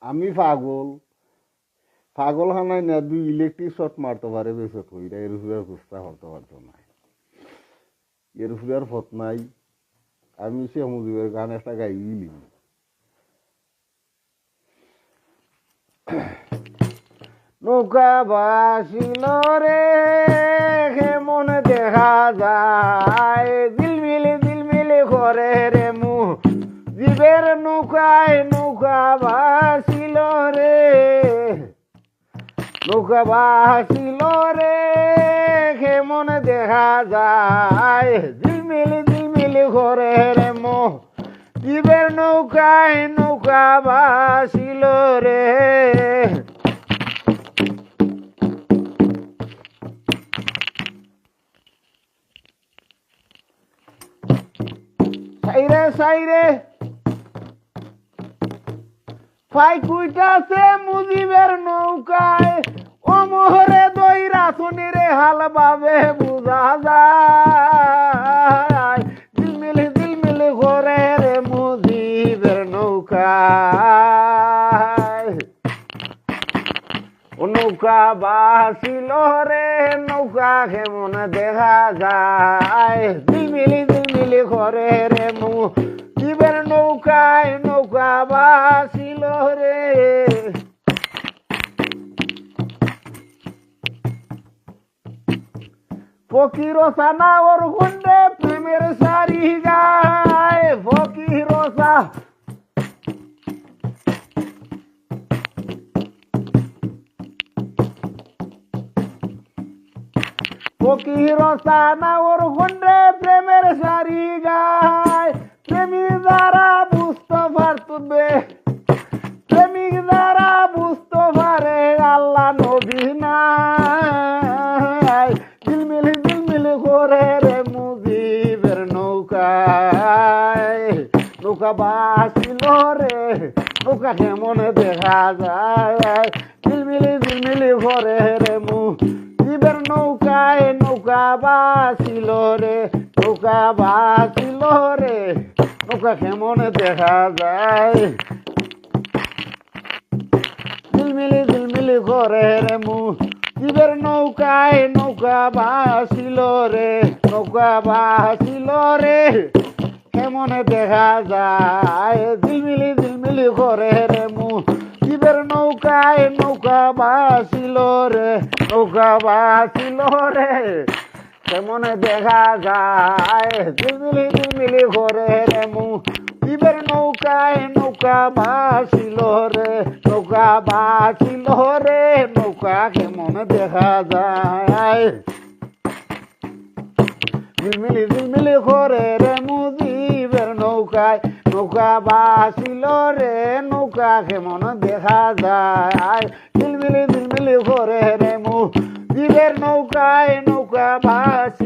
আমি পাগল পাগল হানাই না দুই ইলেকট্রিক শট মারতে পারে বেশি কইরা এর উপরে চেষ্টা করতে পারতো না এর উপরে আর ফত নাই আমি সে মুজিবের গান একটা গাইলি নৌকা বাসিল রে কেমন দেখা যায় দিলমিলি করে রে জীবের নৌকায় নৌকা বাসিল রে নৌকা বাসিল রে কেমন দেখা যায় দিলমিলি করে রে জীবের নৌকায় নৌকা বাসিল রে সাইরে ফাই কুইটাছে মুজিবের নৌকায় ও মোহরে দইরা শুনিরে হাল বাবে বুঝা যায় দিলমিলি করে রে মুজিবের নৌকায় ও নৌকা বাসিল রে নৌকা কেমন দেখা যায় দিলমিলি করে রে জীবের নৌকায় নৌকা বাসিল রে ফকির সানা ওর গুন্ডে প্রেমের সারি গায় ফকির সানা ওর গুন্ডে প্রেমের সারি গায় প্রেমিক দ্বারা বুঝতে পারতবে প্রেমিক দ্বারা বুঝতে পারে আল্লাহ নবী নাই দিলমিলি করে রে মুজিবের নৌকায় নৌকা বাসিল রে নৌকা কেমন দেখা যায় দিলমিলি করে রে মুজিবের নৌকায় নৌকা বাসিল রে নৌকা বাসিল রে নৌকা কেমন দেখা যায় দিলমিলি করে রে জীবের নৌকায় নৌকা বাসিল রে নৌকা বাসিল রে কেমন দেখা যায় দিলমিলি করে রে জীবের নৌকায় নৌকা বাসিল রে নৌকা বাসিল রে কেমন দেখা যায় দিলমিলি করে রে জীবের নৌকায় নৌকা বাসিল রে নৌকা বাসিল রে নৌকা কেমন দেখা যায় দিলমিলি করে রে মুজিবের নৌকায় নৌকা বাসিল রে নৌকা কেমন দেখা যায় দিলমিলি করে রে জীবের নৌকায় নৌকা বাসিল